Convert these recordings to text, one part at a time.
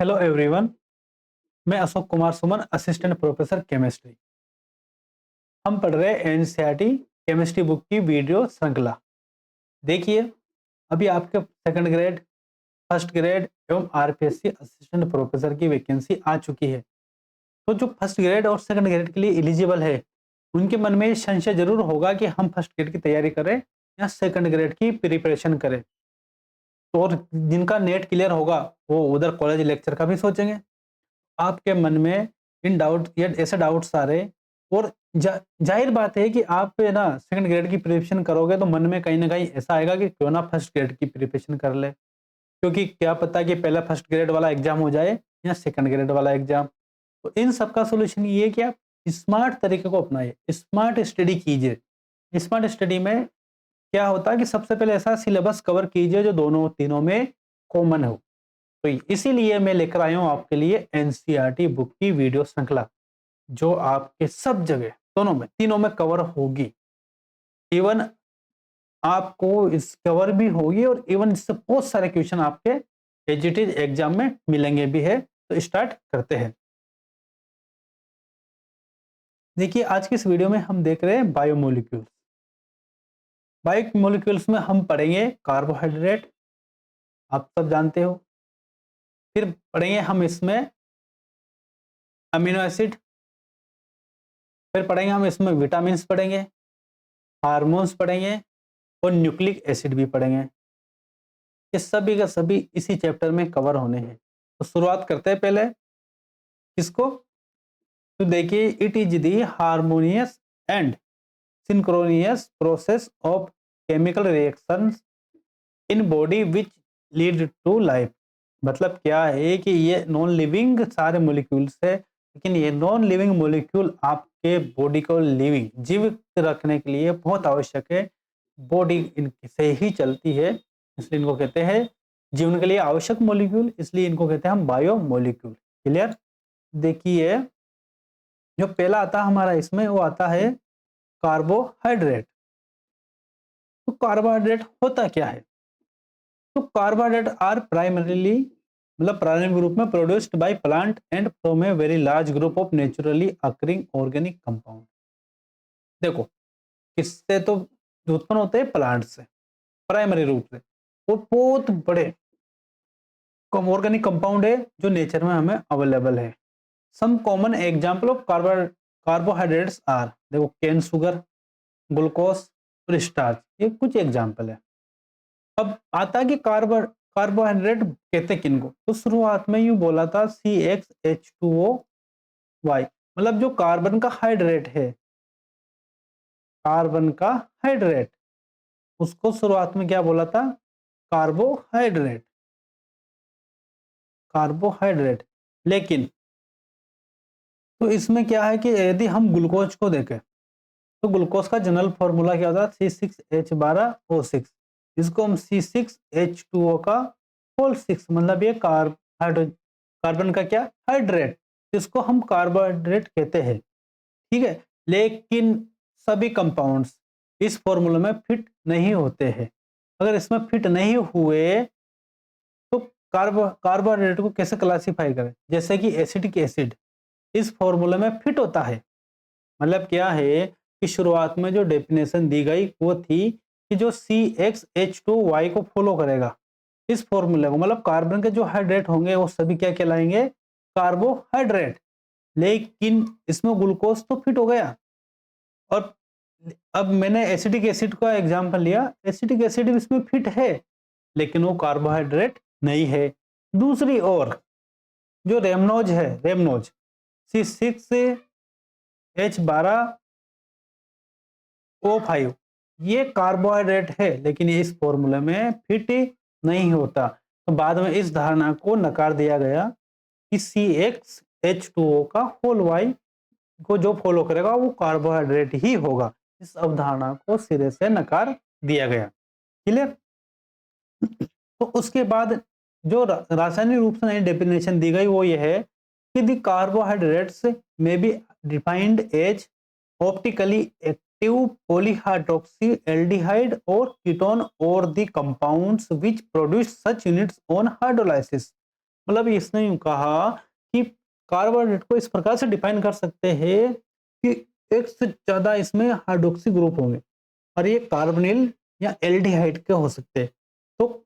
Hello everyone. मैं Ashok Kumar Suman, assistant professor chemistry. हम पढ़ रहे हैं एनसीईआरटी केमिस्ट्री बुक की वीडियो श्रृंखला। देखिए, अभी आपके सेकंड ग्रेड, फर्स्ट ग्रेड एवं आरपीएससी असिस्टेंट प्रोफेसर की वैकेंसी आ चुकी है। तो जो फर्स्ट ग्रेड और सेकंड ग्रेड के लिए एलिजिबल है, उनके मन में संशय जरूर होगा कि हम फर्स्ट ग्रेड की तैयारी करें या सेकंड ग्रेड की प्रिपरेशन करें। तो और जिनका नेट क्लियर होगा वो उधर कॉलेज लेक्चर का भी सोचेंगे। आपके मन में इन डाउट या ऐसे डाउट्स आ रहे, और जाहिर बात है कि आप ना सेकंड ग्रेड की प्रिपरेशन करोगे तो मन में कहीं ना कहीं ऐसा आएगा कि क्यों ना फर्स्ट ग्रेड की प्रिपरेशन कर ले, क्योंकि क्या पता कि पहला फर्स्ट ग्रेड वाला एग्जाम हो जाए या सेकंड ग्रेड वाला एग्जाम। तो इन सब का सोल्यूशन ये है कि आप स्मार्ट तरीके को अपनाइए, स्मार्ट स्टडी कीजिए। स्मार्ट स्टडी में क्या होता है कि सबसे पहले ऐसा सिलेबस कवर कीजिए जो दोनों तीनों में कॉमन हो। तो इसीलिए मैं लेकर आया हूं आपके लिए एनसीईआरटी बुक की वीडियो श्रृंखला, जो आपके सब जगह दोनों में तीनों में कवर होगी। इवन आपको इस कवर भी होगी और इवन इससे बहुत सारे क्वेश्चन आपके एजीटी एग्जाम में मिलेंगे भी है। तो स्टार्ट करते हैं। देखिए, आज की इस वीडियो में हम देख रहे हैं बायोमोलिक्यूल्स। बायोमोलिक्यूल्स में हम पढ़ेंगे कार्बोहाइड्रेट, आप सब जानते हो। फिर पढ़ेंगे हम इसमें अमीनो एसिड, फिर पढ़ेंगे हम इसमें विटामिन पढ़ेंगे, हार्मोन्स पढ़ेंगे और न्यूक्लिक एसिड भी पढ़ेंगे। ये सभी का सभी इसी चैप्टर में कवर होने हैं। तो शुरुआत करते हैं पहले इसको। तो देखिए, it is the harmonious and synchronous process of chemical reactions in body which lead to life. मतलब क्या है कि ये नॉन लिविंग सारे मोलिक्यूल्स है, लेकिन ये नॉन लिविंग मोलिक्यूल आपके बॉडी को लिविंग जीवित रखने के लिए बहुत आवश्यक है। बॉडी इनसे ही चलती है, इसलिए इनको कहते हैं जीवन के लिए आवश्यक मोलिक्यूल, इसलिए इनको कहते हैं हम बायो मोलिक्यूल। क्लियर? देखिए, जो पहला आता है हमारा इसमें वो आता है कार्बोहाइड्रेट। तो कार्बोहाइड्रेट होता क्या है? तो कार्बोहाइड्रेट आर प्राइमरीली मतलब प्रारंभिक रूप में produced by plant and from a very large group of naturally occurring organic compound. देखो, किससे तो उत्पन्न होते हैं? प्लांट से, प्राइमरी रूप से। और बहुत बड़े ऑर्गेनिक कंपाउंड है जो नेचर में हमें अवेलेबल है। Some common example of carbohydrates are, देखो, केन शुगर, ग्लूकोज और स्टार्च, ये कुछ एग्जाम्पल है। अब आता है कि कार्बोहाइड्रेट कहते किनको? तो शुरुआत में यूं बोला था CxH2O, मतलब जो कार्बन का हाइड्रेट है, कार्बन का हाइड्रेट, उसको शुरुआत में क्या बोला था? Carbohydrate, carbohydrate. लेकिन तो इसमें क्या है कि यदि हम ग्लूकोज को देखें तो ग्लूकोज का जनरल फॉर्मूला क्या होता है? C6H12O6। इसको हम C6H2O का होल 6, मतलब ये कार्बन का क्या? हाइड्रेट, इसको हम कार्बोहाइड्रेट कहते हैं। ठीक है, लेकिन सभी कंपाउंड्स इस फॉर्मूला में फिट नहीं होते हैं। अगर इसमें फिट नहीं हुए तो कार्बोहाइड्रेट को कैसे क्लासिफाई करें? जैसे कि एसिटिक एसिड इस फॉर्मूला में फिट होता है। मतलब क्या है कि शुरुआत में जो डेफिनेशन दी गई वो थी कि जो CxH2Y को फॉलो करेगा इस फॉर्मूले को, मतलब कार्बन के जो हाइड्रेट होंगे वो सभी क्या कहलाएंगे? कार्बोहाइड्रेट। लेकिन इसमें ग्लूकोज तो फिट हो गया। और अब मैंने एसिटिक एसिड का एग्जांपल लिया, एसिटिक एसिड इसमें फिट है लेकिन वो कार्बोहाइड्रेट नहीं है। दूसरी ओर जो रेमनोज है, रेमनोज C6H12O5, ये कार्बोहाइड्रेट है लेकिन ये इस फॉर्मूले में फिट नहीं होता। तो बाद में इस धारणा को नकार दिया गया कि CxH2O का होल वाई को जो फॉलो करेगा वो कार्बोहाइड्रेट ही होगा। इस अवधारणा को सिरे से नकार दिया गया। क्लियर? तो उसके बाद जो रासायनिक रूप से नई डेफिनेशन दी गई वो ये है कि the carbohydrates may be defined as optically active polyhydroxy aldehyde और कीटोन और the compounds which produce such units on hydrolysis. मतलब इसने यूं कहा कि कार्बोहाइड्रेट को इस प्रकार से डिफाइन कर सकते हैं कि एक से ज्यादा इसमें हाइड्रोक्सी ग्रुप होंगे और ये कार्बोनिल या एल्डिहाइड के हो सकते हैं। तो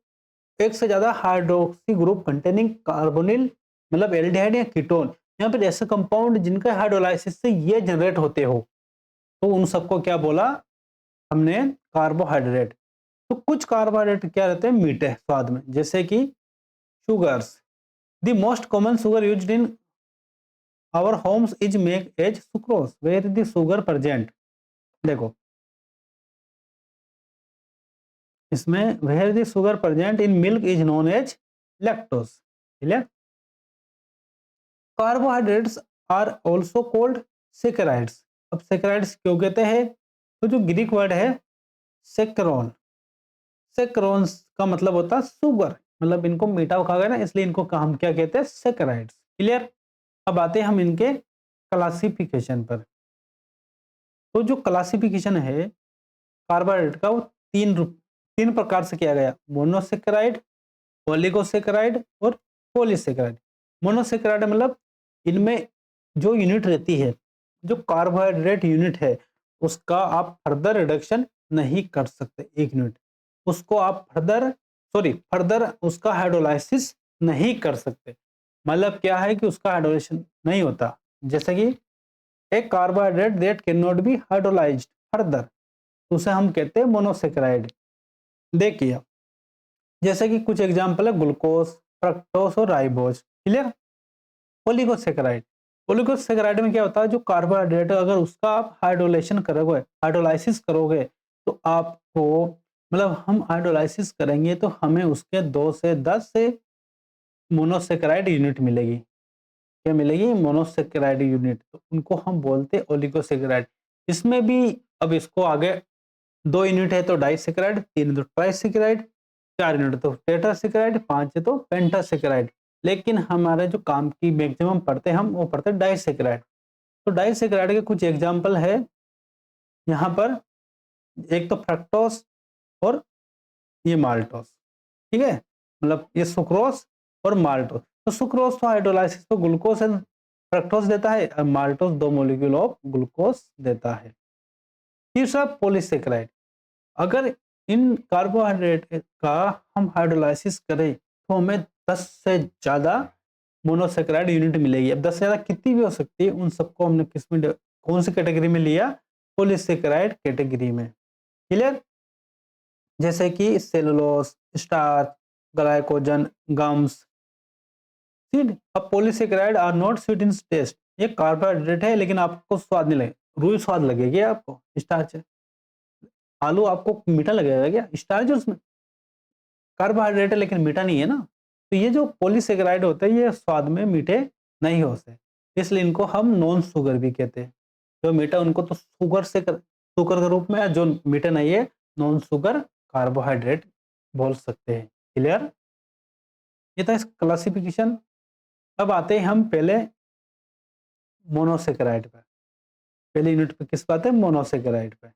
एक से ज्यादा हाइड्रोक्सी ग्रुप कंटेनिंग कार्बोनिल मतलब एल्डिहाइड या कीटोन, यहाँ पर ऐसे कंपाउंड जिनका हाइड्रोलाइसिस से ये जनरेट होते हो, तो उन सबको क्या बोला हमने, कार्बोहाइड्रेट। तो कुछ कार्बोहाइड्रेट क्या रहते हैं, मीठे स्वाद में, जैसे कि sugars. The most common sugar used in our homes is make as sucrose where the sugar present. देखो इसमें where the sugar present in milk is known as lactose. Clear. Carbohydrates are also called saccharides. अब saccharides क्यों कहते हैं, तो जो Greek word है सेक्रोन, सेक्रोन्स का मतलब होता है शुगर, मतलब इनको मीठा खा गया ना, इसलिए इनको हम क्या कहते हैं, सेकेराइड्स। क्लियर। अब आते हैं हम इनके क्लासिफिकेशन पर। तो जो क्लासिफिकेशन है कार्बोहाइड्रेट का, वो तीन प्रकार से किया गया, मोनोसेकेराइड, ओलिगोसेकेराइड और पॉलीसेकेराइड। मोनोसेकेराइड मतलब इनमें जो यूनिट रहती है, जो कार्बोहाइड्रेट यूनिट है, उसका आप फर्दर रिडक्शन नहीं कर सकते, एक यूनिट उसको आप फर्दर उसका हाइड्रोलाइसिस नहीं कर सकते। मतलब क्या है कि उसका हाइड्रोलाइजेशन नहीं होता। जैसे कि एक carbohydrate that can not be hydrolysed further, उसे हम कहते हैं मोनोसेकेराइड। देखिए जैसे कि कुछ एग्जांपल है, ग्लूकोज, फ्रक्टोज और राइबोज। क्लियर। ओलिगोसेकेराइड, ओलिगोसेकेराइड में क्या होता है, जो कार्बोहाइड्रेट अगर उसका आप हाइड्रोलेशन करोगे, हाइड्रोलाइसिस करोगे, तो आपको मतलब हम हाइड्रोलाइसिस करेंगे तो हमें उसके 2 से 10 से मोनोसेकेराइड यूनिट मिलेगी। क्या मिलेगी, मोनोसेकेराइड यूनिट। तो उनको हम बोलते हैं ओलिगोसेकेराइड। इसमें भी अब इसको आगे 2 यूनिट है तो डाइसेकेराइड, 3 तो ट्राइसेकेराइड, 4 यूनिट तो टेट्रासेकेराइड, 5 है तो पेंटासेकेराइड। लेकिन हमारे जो काम की मैक्सिमम पढ़ते हैं हम, वो पढ़ते हैं डाइसेकेराइड। तो डाइसेकेराइड के कुछ एग्जांपल है यहाँ पर, एक तो फ्रक्टोस और ये माल्टोस। ठीक है, मतलब ये सुक्रोस और माल्टोस। तो सुक्रोस तो हाइड्रोलाइसिस तो ग्लूकोज एंड फ्रक्टोस देता है और माल्टोस 2 मॉलिक्यूल ऑफ ग्लूकोज देता है। तीसरा पॉलीसेकेराइड, अगर इन कार्बोहाइड्रेट का हम हाइड्रोलाइसिस करें तो हमें 10 से ज्यादा मोनोसेकेराइड यूनिट मिलेगी। अब 10 से ज्यादा कितनी भी हो सकती है, उन सबको हमने किस में कौन सी कैटेगरी में लिया, पॉलीसेकेराइड कैटेगरी में। क्लियर। जैसे कि cellulose, starch, glycogen, gums, seed. अब polysaccharide are not sweet in taste, ये कार्बोहाइड्रेट है लेकिन आपको स्वाद नहीं लगे, रुई स्वाद लगेगी आपको। स्टार्च है, आलू आपको मीठा लगेगा क्या, स्टार्च है उसमें, कार्बोहाइड्रेट है लेकिन मीठा नहीं है ना। तो ये जो पॉलीसेकेराइड होते हैं ये स्वाद में मीठे नहीं होते, इसलिए इनको हम नॉन शुगर भी कहते हैं। जो मीठा उनको तो शुगर के रूप में, जो मीठे नहीं है नॉन शुगर कार्बोहाइड्रेट बोल सकते हैं। क्लियर। ये था इस क्लासिफिकेशन। अब आते हैं हम पहले मोनोसेकेराइड पे। पहले यूनिट पे किस बात है, मोनोसेकेराइड पे।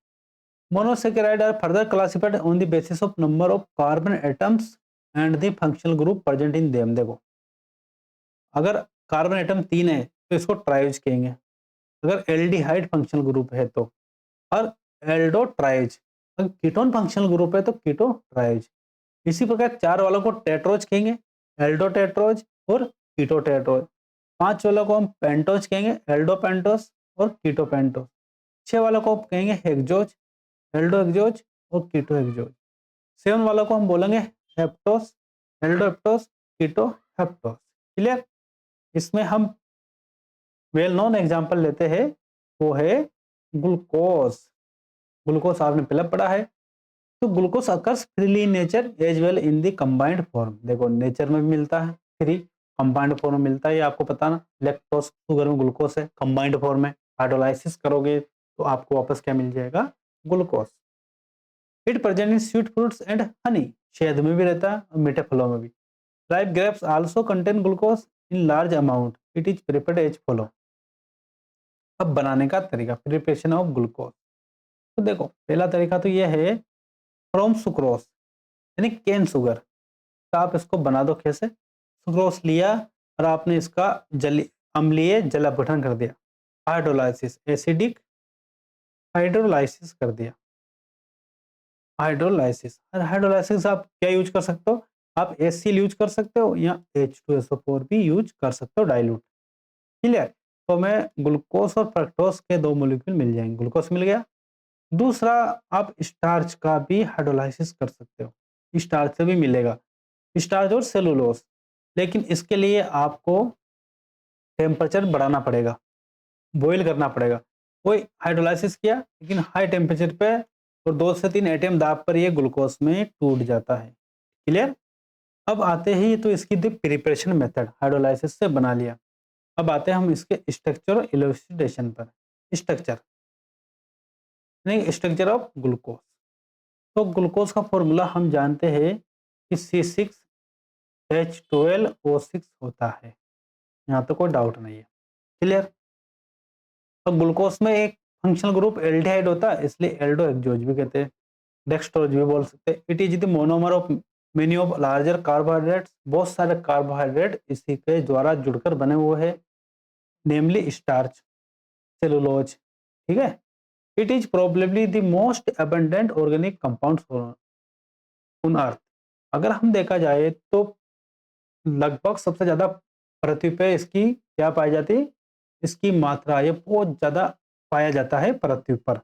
Monosaccharide are further classified on the basis of number of carbon atoms and the functional group present in them. देखो अगर कार्बन एटम 3 है तो इसको ट्राइज कहेंगे, अगर एल्डिहाइड फंक्शनल ग्रुप है तो, और एल्डो ट्राइज, अगर कीटोन फंक्शनल ग्रुप है तो कीटो ट्राइज। इसी प्रकार 4 वालों को टेट्रोज कहेंगे, एल्डो टेट्रोज और कीटो टेट्रोज। 5 वालों को हम पेंटोज कहेंगे, एल्डो पेंटोस और कीटो पेंटोस। 6 वालों को कहेंगे हेक्सोज, एल्डो हेक्सोज और कीटो हेक्सोज। 7 वालों को हम बोलेंगे हेप्टोस, एल्डो हेप्टोस, कीटो हेप्टोस। क्लियर। इसमें हम वेल नोन एग्जांपल लेते हैं, वो है ग्लूकोज। ग्लूकोज आपने पहले पढ़ा है। तो glucose occurs freely in nature as well in the combined form. देखो नेचर में भी मिलता है फ्री, कंबाइंड फॉर्म में मिलता है, ये आपको पता ना। लैक्टोज शुगर में ग्लूकोज है, कंबाइंड फॉर्म में हाइड्रोलाइसिस करोगे तो आपको वापस क्या मिल जाएगा, glucose. It present in sweet fruits and honey, शहद में भी रहता है और मीठे फलों में भी। Ripe grapes also contain glucose in large amount, it is prepared as follow. अब बनाने का तरीका, प्रिपरेशन ऑफ ग्लूकोज। तो देखो पहला तरीका तो यह है फ्रॉम सुक्रोज यानी केन शुगर। तो आप इसको बना दो कैसे, सुक्रोज लिया और आपने इसका अम्लीय जल अपघटन कर दिया, हाइड्रोलाइसिस, एसिडिक हाइड्रोलाइसिस कर दिया। हाइड्रोलाइसिस, हाइड्रोलाइसिस आप क्या यूज कर सकते हो, आप HCl यूज कर सकते हो या H2SO4 भी यूज कर सकते हो डाइल्यूट। क्लियर। तो हमें ग्लूकोज और फ्रक्टोज के दो मॉलिक्यूल मिल जाएंगे, ग्लूकोज मिल गया। दूसरा, आप स्टार्च का भी हाइड्रोलाइसिस कर सकते हो, स्टार्च से भी मिलेगा, स्टार्च और सेलुलोज। लेकिन इसके लिए आपको टेम्परेचर बढ़ाना पड़ेगा, बॉईल करना पड़ेगा। वही हाइड्रोलाइसिस किया लेकिन हाई टेम्परेचर पे और 2 से 3 एटम दाब पर ये ग्लूकोज में टूट जाता है। क्लियर। अब आते ही तो इसकी प्रिपरेशन मेथड हाइड्रोलाइसिस से बना लिया। अब आते हैं हम इसके स्ट्रक्चर और इलुस्ट्रेशन पर। स्ट्रक्चर नहीं, स्ट्रक्चर ऑफ ग्लूकोज। तो ग्लूकोज का फॉर्मूला हम जानते हैं कि C6H12O6 होता है, यहाँ तो कोई डाउट नहीं है। क्लियर। अब ग्लूकोज में एक फंक्शनल ग्रुप एल्डिहाइड होता है, इसलिए एल्डो एक्सोज भी कहते हैं, डेक्सट्रोज भी बोल सकते हैं। It is the monomer of many of larger carbohydrates, बहुत सारे कार्बोहाइड्रेट इसी के द्वारा जुड़कर बने हुए हैं, नेमली स्टार्च, सेलुलोज। ठीक है। It is probably the most abundant organic compounds on earth. अगर हम देखा जाए तो लगभग सबसे ज्यादा पृथ्वी पे इसकी क्या पाई जाती है, इसकी मात्रा ये बहुत ज्यादा पाया जाता है पृथ्वी पर,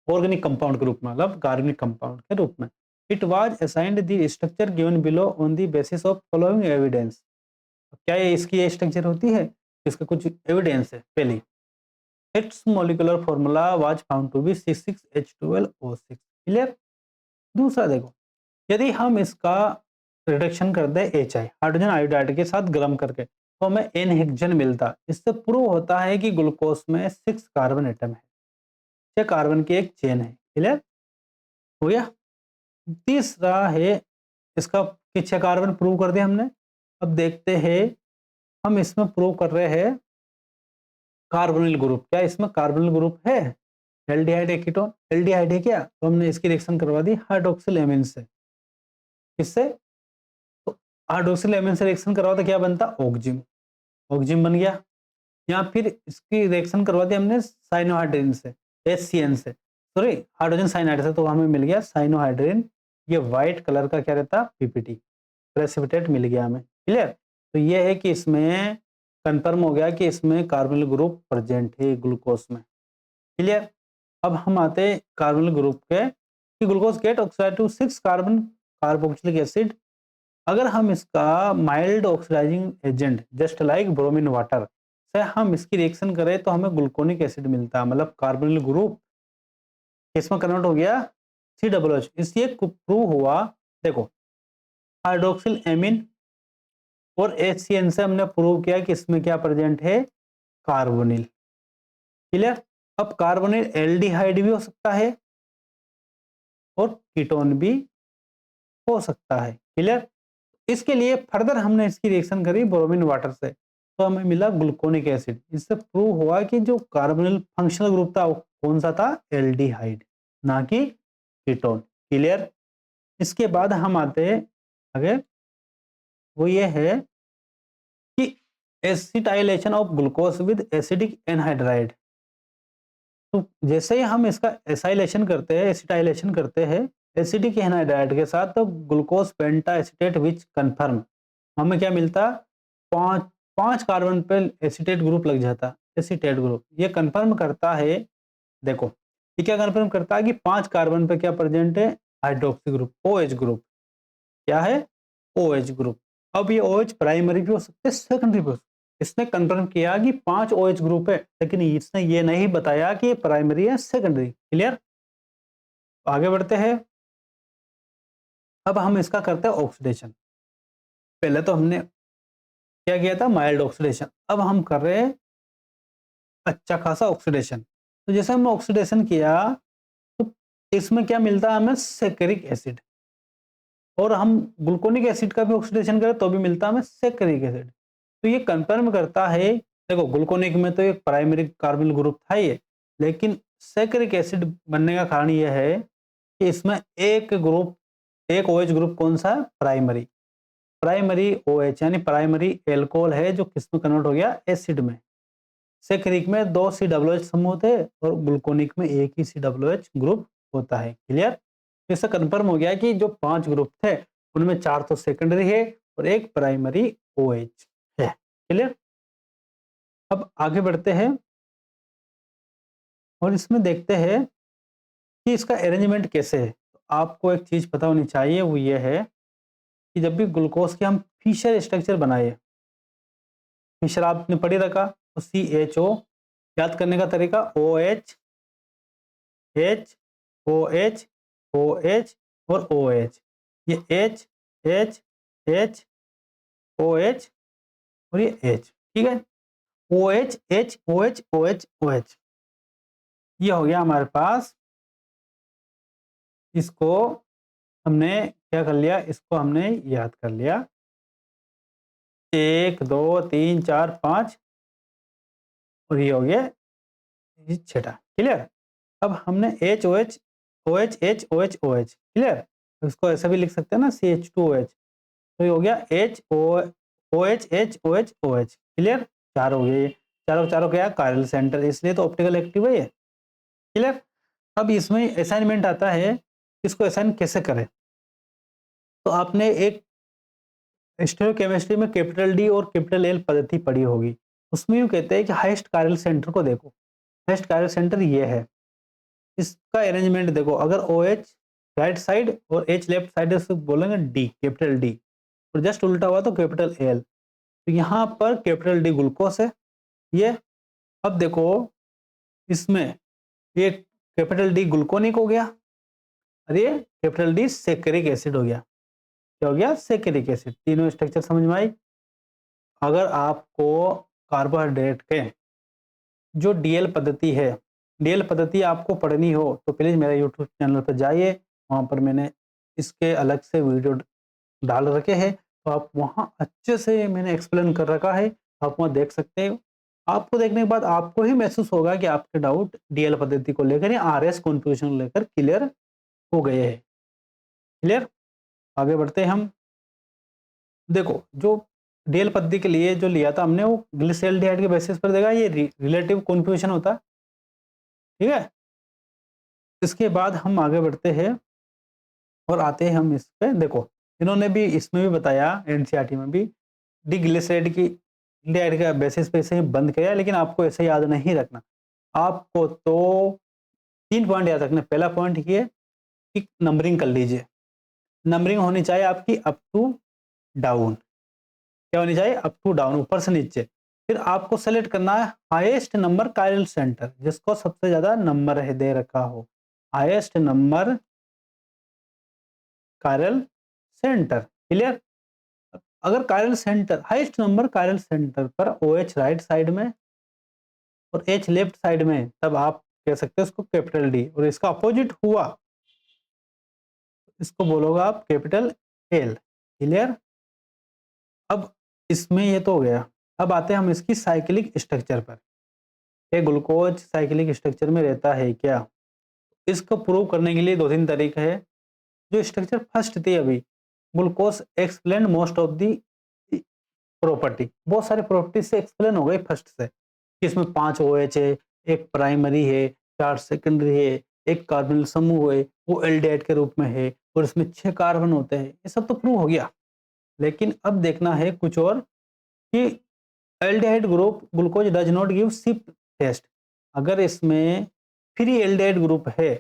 ऑर्गेनिक कंपाउंड के रूप में, मतलब कार्बनिक कंपाउंड के रूप में। It was assigned the structure given below on the basis of following evidence. क्या ये इसकी ये स्ट्रक्चर होती है, इसका कुछ एविडेंस है। पहली, its molecular formula was found to be C6H12O6। Clear. दूसरा देखो, यदि हम इसका रिडक्शन कर दें HI हाइड्रोजन आयोडाइड के साथ गर्म करके तो हमें N हेक्सेन मिलता। इससे प्रूव होता है कि ग्लूकोज में 6 कार्बन एटम है, 6 कार्बन की एक चेन है। क्लियर हो गया। तीसरा है इसका कि 6 कार्बन प्रूव कर दिया हमने। अब देखते हैं हम इसमें प्रूव कर रहे हैं कार्बोनिल ग्रुप, क्या इसमें कार्बोनिल ग्रुप है, एल्डिहाइड है, कीटोन एल्डिहाइड है क्या, तो हमने इसकी रिएक्शन करवा दी हाइड्रोक्सिल एमीन से। किससे, तो हाइड्रोक्सिल एमीन से रिएक्शन करवा तो क्या बनता, ऑक्जिम, ऑक्जिम बन गया। या फिर इसकी रिएक्शन करवा दी हमने साइनोहाइड्रिन से, HCN से, सॉरी हाइड्रोजन साइनाइड से, तो हमें मिल गया साइनोहाइड्रिन। ये व्हाइट कलर का क्या रहता, PPT प्रेसिपिटेट मिल गया हमें। क्लियर। तो ये है कि इसमें कंफर्म हो गया कि इसमें कार्बोनिल ग्रुप प्रेजेंट है ग्लूकोज में। क्लियर। अब हम आते हैं कार्बोनिल ग्रुप के कि glucose get oxide to 6 carbon carboxylic acid. अगर हम इसका mild oxidizing agent just like bromine water से हम इसकी रिएक्शन करें तो हमें ग्लूकोनिक एसिड मिलता है, मतलब कार्बोनिल ग्रुप इसमें कन्वर्ट हो गया COOH। इसलिए प्रूव हुआ, देखो हाइड्रोक्सिल एमीन और HCN से हमने प्रूव किया कि इसमें क्या प्रेजेंट है, कार्बोनिल। क्लियर। अब कार्बोनिल एल्डिहाइड भी हो सकता है और कीटोन भी हो सकता है। क्लियर। इसके लिए फर्दर हमने इसकी रिएक्शन करी ब्रोमीन वाटर से तो हमें मिला ग्लूकोनिक एसिड। इससे प्रूव हुआ कि जो कार्बोनिल फंक्शनल ग्रुप था वो कौन सा था, एल्डिहाइड, ना कि कीटोन। क्लियर। इसके बाद हम आते हैं आगे, वो ये है कि acetylation of glucose with acidic anhydride. तो जैसे ही हम इसका एसाइलेशन करते हैं, एसिटाइलेशन करते हैं एसिडिक एनहाइड्राइड के साथ, तो ग्लूकोज पेंटा एसिटेट विच कन्फर्म, हमें क्या मिलता, 5 कार्बन पे एसिटेट ग्रुप लग जाता, एसिटेट ग्रुप। ये कन्फर्म करता है, देखो ये क्या कन्फर्म करता है कि 5 कार्बन पे क्या प्रेजेंट है, हाइड्रोक्सी ग्रुप, OH ग्रुप। क्या है, OH ग्रुप। अब ये OH प्राइमरी भी हो सकते हैं, सेकेंडरी भी हो सकते हैं। इसने कंफर्म किया कि 5 OH ग्रुप है, लेकिन इसने ये नहीं बताया कि ये प्राइमरी है सेकेंडरी। क्लियर। आगे बढ़ते हैं। अब हम इसका करते हैं ऑक्सीडेशन। पहले तो हमने क्या किया था, माइल्ड ऑक्सीडेशन। अब हम कर रहे हैं अच्छा खासा ऑक्सीडेशन। तो जैसे हमने ऑक्सीडेशन किया तो इसमें क्या मिलता है हमें, सेकेरिक एसिड। और हम ग्लूकोनिक एसिड का भी ऑक्सीडेशन करें तो भी मिलता है हमें सेकेरिक एसिड। तो ये कंफर्म करता है, देखो ग्लूकोनिक में तो एक प्राइमरी कार्बोनिल ग्रुप था ये, लेकिन सेकेरिक एसिड बनने का कारण यह है कि इसमें एक ग्रुप, एक OH ग्रुप कौन सा है, प्राइमरी। प्राइमरी OH यानी प्राइमरी एल्कोहल है जो किस में कन्वर्ट हो गया, एसिड में। सैकरिक में 2 COOH समूह थे और ग्लूकोनिक में एक ही COOH ग्रुप होता है। क्लियर? इससे कंफर्म हो गया कि जो 5 ग्रुप थे उनमें 4 तो सेकेंडरी है और एक प्राइमरी OH है। क्लियर? अब आगे बढ़ते हैं और इसमें देखते हैं कि इसका अरेंजमेंट कैसे है। आपको एक चीज पता होनी चाहिए, वो ये है कि जब भी ग्लूकोज के हम फिशर स्ट्रक्चर बनाए, फिशर आपने पढ़ी रखा, तो CHO याद करने का तरीका OH H OH OH और OH, ये H H H OH और ये H, ठीक है। OH H OH OH OH, ये हो गया हमारे पास। इसको हमने क्या कर लिया, इसको हमने याद कर लिया, 1 2 3 4 5 और ये हो गया ये छठा। क्लियर? अब हमने HOH OH H OH OH, clear? इसको ऐसा भी लिख सकते हैं ना, CH2OH, तो ये हो गया OH H OH OH। Clear? 4 हो गए ये, चारों चारों क्या कायरल सेंटर, इसलिए तो ऑप्टिकल एक्टिव है ये। क्लियर? अब इसमें असाइनमेंट आता है, इसको असाइन कैसे करें। तो आपने एक स्टेरियोकेमिस्ट्री में कैपिटल D और कैपिटल L पद्धति पढ़ी होगी, उसमें यूँ कहते हैं कि हाईएस्ट कायरल सेंटर को देखो। हाईएस्ट कायरल सेंटर ये है, इसका अरेंजमेंट देखो, अगर OH राइट साइड और H लेफ्ट साइड से बोलेंगे D, कैपिटल D, और जस्ट उल्टा हुआ तो कैपिटल L। तो यहाँ पर कैपिटल D ग्लूकोस है ये। अब देखो इसमें ये कैपिटल D ग्लूकोनिक हो गया और ये कैपिटल D सैकरिक एसिड हो गया। क्या हो गया? सैकरिक एसिड। तीनों स्ट्रक्चर समझ में आई। अगर आपको कार्बोहाइड्रेट के जो डीएल पद्धति है, डीएल पद्धति आपको पढ़नी हो तो प्लीज मेरे यूट्यूब चैनल पर जाइए, वहां पर मैंने इसके अलग से वीडियो डाल रखे हैं, तो आप वहां अच्छे से मैंने एक्सप्लेन कर रखा है, आप वहां देख सकते हो। आपको देखने के बाद आपको ही महसूस होगा कि आपके डाउट डीएल पद्धति को लेकर या आरएस कॉन्फ्यूजन को लेकर क्लियर हो गए हैं। क्लियर? आगे बढ़ते हैं हम। देखो जो डीएल पद्धति के लिए जो लिया था हमने, वो ग्लिसरॉल्डिहाइड के बेसिस पर देगा, ये रिलेटिव कन्फ्यूजन होता है। ठीक है? इसके बाद हम आगे बढ़ते हैं और आते हैं हम इस पे। देखो इन्होंने भी इसमें भी बताया, एनसीईआरटी में भी डिग्लिसराइड की डिहाइड का बेसिस पे इसे बंद किया, लेकिन आपको ऐसे याद नहीं रखना। आपको तो 3 पॉइंट याद रखना। पहला पॉइंट ये कि नंबरिंग कर लीजिए, नंबरिंग होनी चाहिए आपकी अप टू डाउन। क्या होनी चाहिए? अप टू डाउन, ऊपर से नीचे। फिर आपको सेलेक्ट करना है हाईएस्ट नंबर कायरल सेंटर, जिसको सबसे ज्यादा नंबर है दे रखा हो, highest number chiral centre. Clear? अगर chiral centre highest number chiral centre पर OH राइट साइड में और H लेफ्ट साइड में, तब आप कह सकते हैं उसको कैपिटल D, और इसका अपोजिट हुआ इसको बोलोगे आप कैपिटल L। क्लियर? अब इसमें ये तो हो गया। अब आते हैं हम इसकी साइक्लिक स्ट्रक्चर पर। ये ग्लूकोज साइक्लिक स्ट्रक्चर में रहता है क्या? इसको प्रूव करने के लिए 2-3 तरीके हैं। जो स्ट्रक्चर फर्स्ट थी अभी, glucose explain most of the property, बहुत सारे प्रॉपर्टी से एक्सप्लेन हो गई फर्स्ट से, कि इसमें 5 OH है, एक प्राइमरी है, 4 सेकेंडरी है, एक कार्बोनिल समूह है, वो एल्डिहाइड के रूप में है, और इसमें 6 कार्बन होते हैं। ये सब तो प्रूव हो गया, लेकिन अब देखना है कुछ और, कि aldehyde group glucose does not give Schiff test. अगर इसमें फ्री एल्डिहाइड ग्रुप है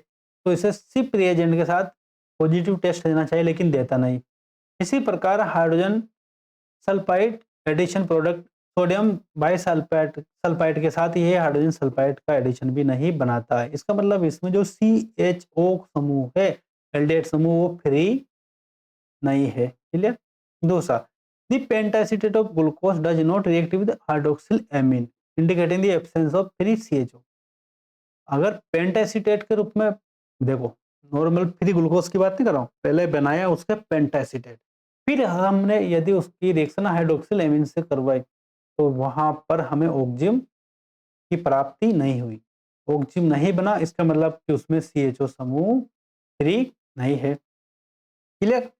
तो इसे सिप रिएजेंट के साथ पॉजिटिव टेस्ट देना चाहिए, लेकिन देता नहीं। इसी प्रकार hydrogen sulphide addition product sodium bisulphide sulphide के साथ ये हाइड्रोजन सल्फाइड का एडिशन भी नहीं बनाता है। इसका मतलब इसमें जो CHO समूह है, एल्डिहाइड समूह, वो फ्री नहीं है। क्लियर? दूसरा, the pentaacetate of glucose does not react with hydroxyl amine indicating the absence of free CHO। अगर पेंटासीटेट के रूप में देखो, नॉर्मल फ्री ग्लूकोज की बात नहीं कर रहा हूँ, पहले बनाया उसके पेंटासीटेट, फिर हमने यदि उसकी रिएक्शन हाइड्रोक्सिल एमीन से करवाई तो वहां पर हमें ऑक्जिम की प्राप्ति नहीं हुई, ऑक्जिम नहीं बना, इसका मतलब कि उसमें CHO समूह फ्री नहीं है। क्लियर?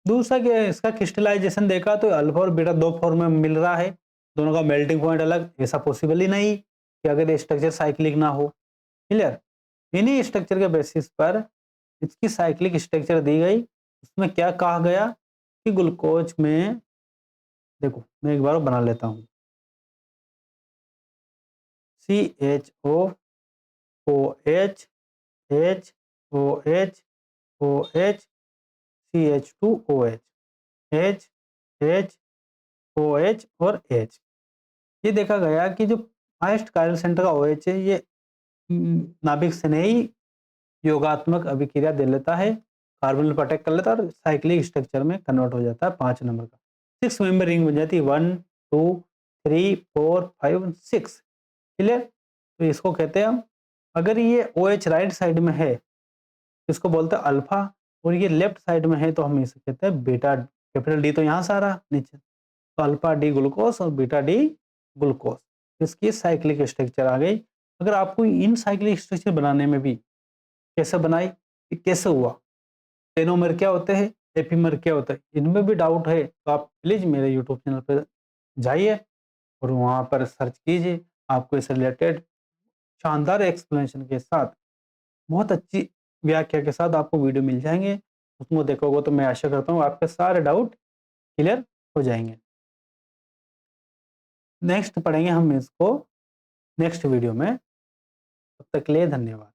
दूसरा कि इसका क्रिस्टलाइजेशन देखा तो अल्फा और बीटा 2 फॉर्म में मिल रहा है, दोनों का मेल्टिंग पॉइंट अलग, ऐसा पॉसिबल ही नहीं कि अगर ये स्ट्रक्चर साइक्लिक ना हो। क्लियर? इन्हीं स्ट्रक्चर के बेसिस पर इसकी साइक्लिक स्ट्रक्चर दी गई, उसमें क्या कहा गया कि ग्लूकोज में, देखो मैं एक बार बना लेता हूँ, CHO OH HOH OH CH2OH H H OH और H। ये देखा गया कि जो हाईएस्ट कायरल सेंटर का OH है, ये नाभिक से नहीं योगात्मक अभिक्रिया दे लेता है, कार्बन पर अटैक कर लेता है और साइक्लिक स्ट्रक्चर में कन्वर्ट हो जाता है 5 नंबर का। 6 मेंबर रिंग बन जाती है, 1 2 3 4 5 6। क्लियर? तो इसको कहते हैं हम, अगर ये OH राइट साइड में है इसको बोलते हैं अल्फा, और ये लेफ्ट साइड में है तो हम इसे कहते हैं बीटा। कैपिटल डी तो यहाँ से आ रहा नीचे, तो अल्फा डी ग्लूकोज और बीटा डी ग्लूकोज, इसकी साइक्लिक स्ट्रक्चर आ गई। अगर आपको इन साइक्लिक स्ट्रक्चर बनाने में भी कैसे बनाई, ये कैसे हुआ, टेनोमर क्या होते हैं, एपीमर क्या होता है, इनमें भी डाउट है तो आप प्लीज मेरे यूट्यूब चैनल पर जाइए और वहाँ पर सर्च कीजिए, आपको इससे रिलेटेड शानदार एक्सप्लेनेशन के साथ, बहुत अच्छी व्याख्या के साथ आपको वीडियो मिल जाएंगे। उसको देखोगे तो मैं आशा करता हूँ आपके सारे डाउट क्लियर हो जाएंगे। नेक्स्ट पढ़ेंगे हम इसको नेक्स्ट वीडियो में, तब तक के लिए धन्यवाद।